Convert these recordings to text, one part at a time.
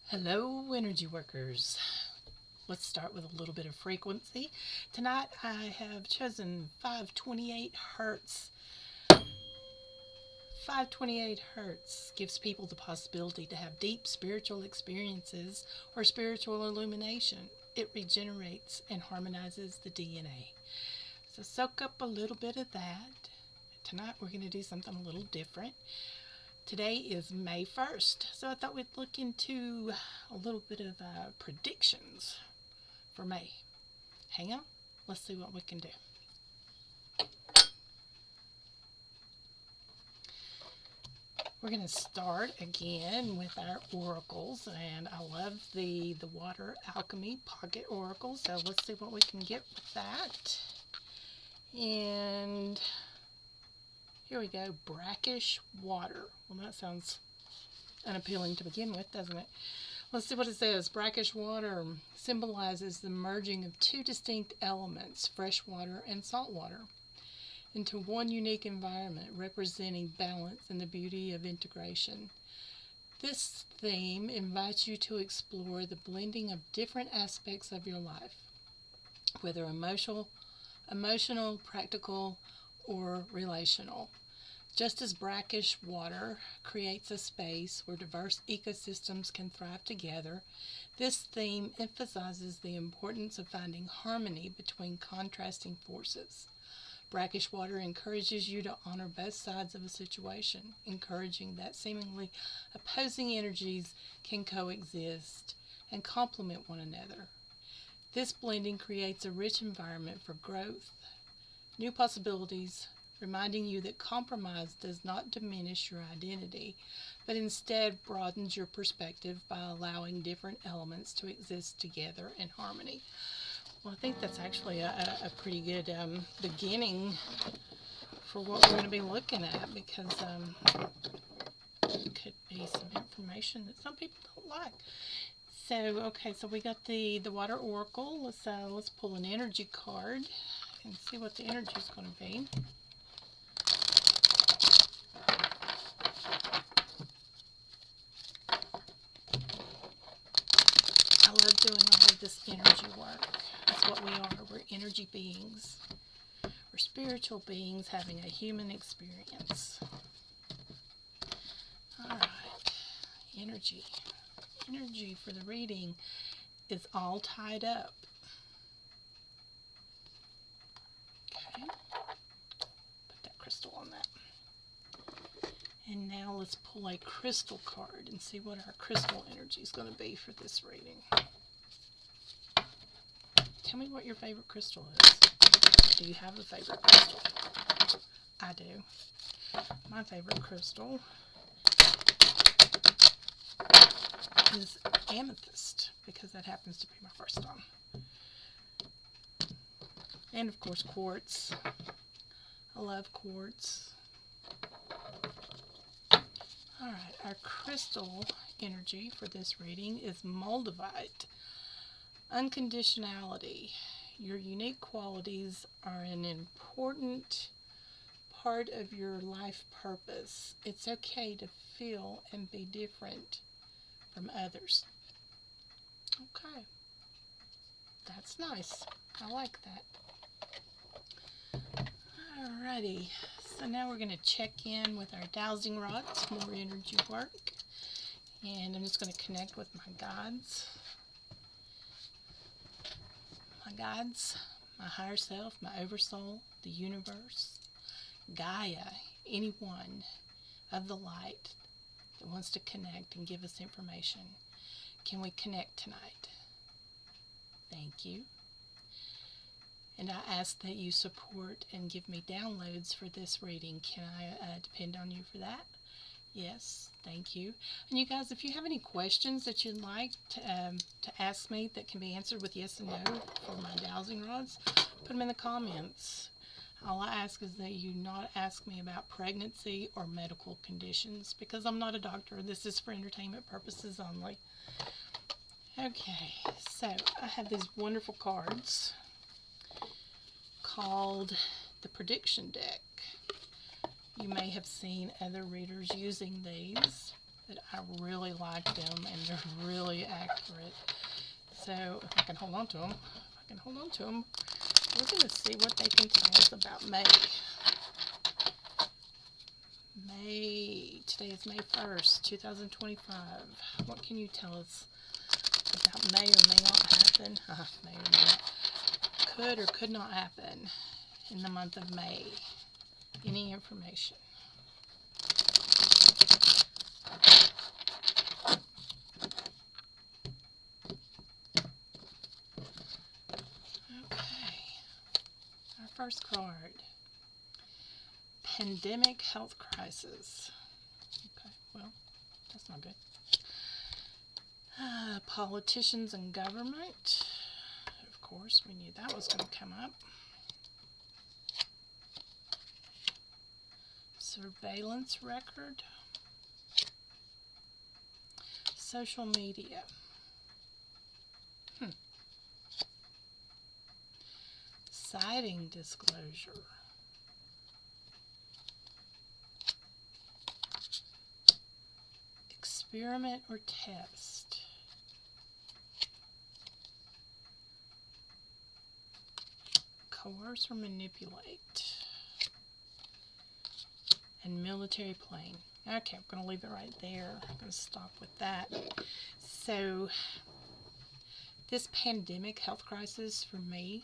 Hello, energy workers. Let's start with a little bit of frequency. Tonight I have chosen 528 hertz. 528 hertz gives people the possibility to have deep spiritual experiences or spiritual illumination. It regenerates and harmonizes the DNA. So soak up a little bit of that. Tonight we're going to do something a little different. Today is May 1st, so I thought we'd look into a little bit of predictions for May. Hang on, let's see what we can do. We're going to start again with our oracles, and I love the water alchemy pocket oracle, so let's see what we can get with that. And here we go, brackish water. Well, that sounds unappealing to begin with, doesn't it? Let's see what it says. Brackish water symbolizes the merging of two distinct elements, fresh water and salt water, into one unique environment representing balance and the beauty of integration. This theme invites you to explore the blending of different aspects of your life, whether emotional, practical, or relational. Just as brackish water creates a space where diverse ecosystems can thrive together, this theme emphasizes the importance of finding harmony between contrasting forces. Brackish water encourages you to honor both sides of a situation, encouraging that seemingly opposing energies can coexist and complement one another. This blending creates a rich environment for growth, new possibilities, reminding you that compromise does not diminish your identity, but instead broadens your perspective by allowing different elements to exist together in harmony. Well, I think that's actually a pretty good beginning for what we're going to be looking at, because it could be some information that some people don't like. So, okay, so we got the water oracle. Let's pull an energy card and see what the energy is going to be. I love doing all of this energy work. That's what we are. We're energy beings. We're spiritual beings having a human experience. Alright. Energy. Energy for the reading is all tied up. Okay. Put that crystal on that. And now let's pull a crystal card and see what our crystal energy is going to be for this reading. Tell me what your favorite crystal is. Do you have a favorite crystal? I do. My favorite crystal is amethyst, because that happens to be my first one. And of course quartz. I love quartz. Alright, our crystal energy for this reading is moldavite. Unconditionality. Your unique qualities are an important part of your life purpose. It's okay to feel and be different from others. Okay. That's nice. I like that. Alrighty. So now we're going to check in with our dowsing rods, more energy work. And I'm just going to connect with my guides. My guides, my higher self, my oversoul, the universe, Gaia, anyone of the light that wants to connect and give us information. Can we connect tonight? Thank you. And I ask that you support and give me downloads for this reading. Can I depend on you for that? Yes, thank you. And you guys, if you have any questions that you'd like to ask me that can be answered with yes and no for my dowsing rods, put them in the comments. All I ask is that you not ask me about pregnancy or medical conditions, because I'm not a doctor. This is for entertainment purposes only. Okay, so I have these wonderful cards called the prediction deck. You may have seen other readers using these. that I really like them, and they're really accurate. So if I can hold on to them, we're going to see what they can tell us about May. Today is May 1st, 2025. What can you tell us about may or may not happen? May or may not. Could or could not happen in the month of May. Any information? Okay. Our first card. Pandemic health crisis. Okay, well, that's not good. Politicians and government. Of course, we knew that was going to come up. Surveillance record. Social media. Sighting disclosure. Experiment or test. Coerce or manipulate. And military plane. Okay, I'm going to leave it right there. I'm going to stop with that. So, this pandemic health crisis for me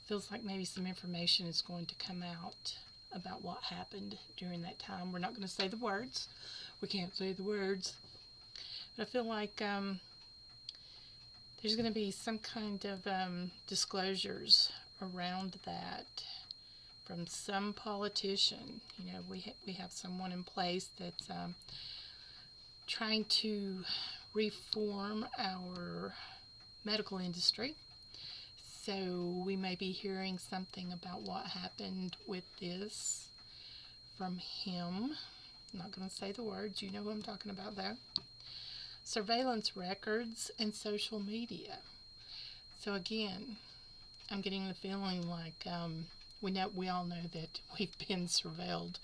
feels like maybe some information is going to come out about what happened during that time. We're not going to say the words. We can't say the words. But I feel like there's going to be some kind of disclosures around that from some politician. You know, we have someone in place that's trying to reform our medical industry. So we may be hearing something about what happened with this from him. I'm not going to say the words. You know who I'm talking about, though. Surveillance records and social media. So again, I'm getting the feeling like we all know that we've been surveilled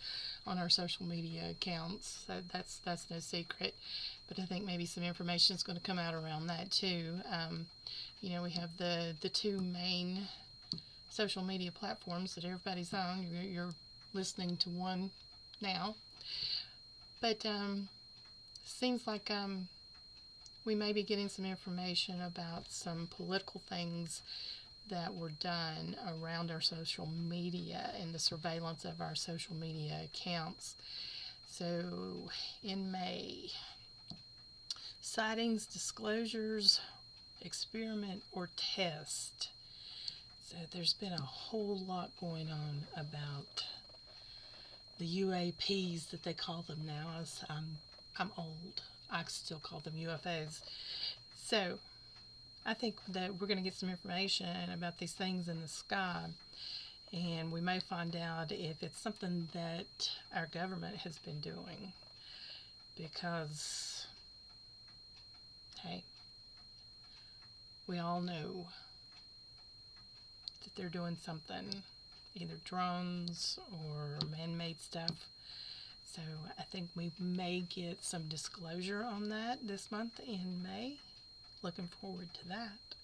on our social media accounts. So that's no secret. But I think maybe some information is going to come out around that too. You know, we have the two main social media platforms that everybody's on. You're listening to one now. But seems like we may be getting some information about some political things that were done around our social media and the surveillance of our social media accounts. So in May, sightings, disclosures, experiment, or test. So there's been a whole lot going on about the UAPs that they call them now. As I'm old, I still call them UFOs. So I think that we're going to get some information about these things in the sky, and we may find out if it's something that our government has been doing, because hey, we all know that they're doing something, either drones or man-made stuff. So I think we may get some disclosure on that this month in May. Looking forward to that.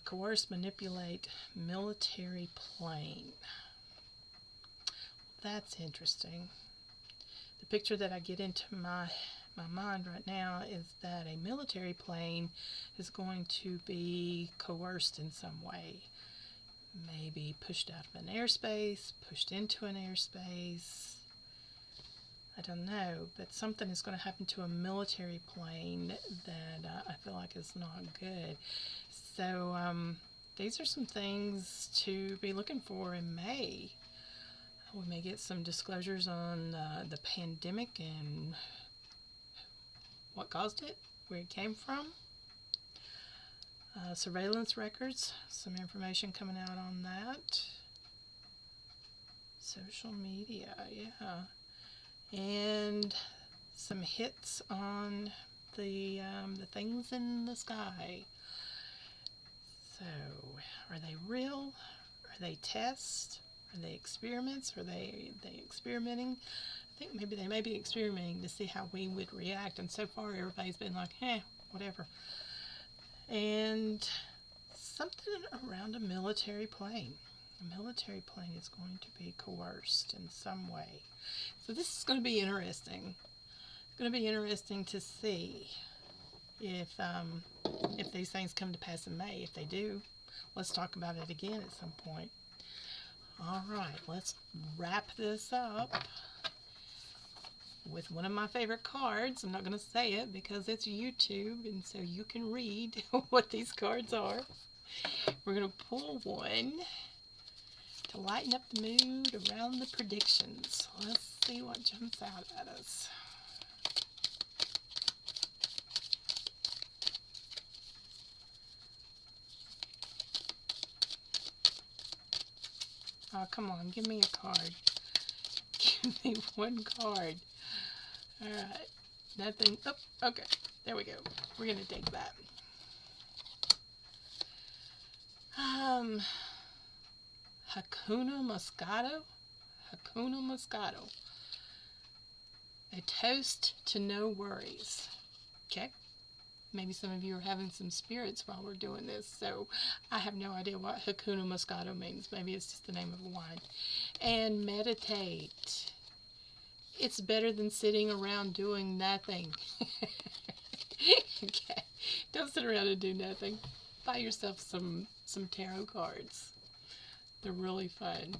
Coerce, manipulate, military plane. That's interesting. The picture that I get into my mind right now is that a military plane is going to be coerced in some way. Maybe pushed out of an airspace, pushed into an airspace. I don't know, but something is going to happen to a military plane that I feel like is not good. So these are some things to be looking for in May. We may get some disclosures on the pandemic and what caused it, where it came from. Surveillance records, some information coming out on that. Social media, yeah. And some hits on the things in the sky. So, are they real? Are they tests? Are they experiments? Are they experimenting? think maybe they may be experimenting to see how we would react. And so far, everybody's been like, whatever. And something around a military plane. A military plane is going to be coerced in some way. So this is going to be interesting. It's going to be interesting to see if these things come to pass in May. If they do, let's talk about it again at some point. All right, let's wrap this up with one of my favorite cards. I'm not going to say it because it's YouTube, and so you can read what these cards are. We're going to pull one to lighten up the mood around the predictions. Let's see what jumps out at us. Oh, come on, give me a card. Give me one card. Alright, nothing. Oh, okay, there we go. We're going to take that. Hakuna Moscato? Hakuna Moscato. A toast to no worries. Okay. Maybe some of you are having some spirits while we're doing this, so I have no idea what Hakuna Moscato means. Maybe it's just the name of a wine. And meditate. It's better than sitting around doing nothing. Okay. Don't sit around and do nothing. Buy yourself some tarot cards. They're really fun.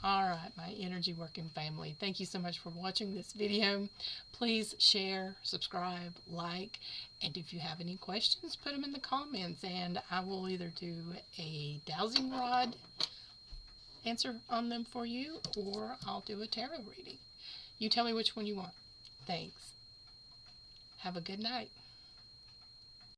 Alright, my energy working family. Thank you so much for watching this video. Please share, subscribe, like, and if you have any questions, put them in the comments, and I will either do a dowsing rod answer on them for you, or I'll do a tarot reading. You tell me which one you want. Thanks. Have a good night.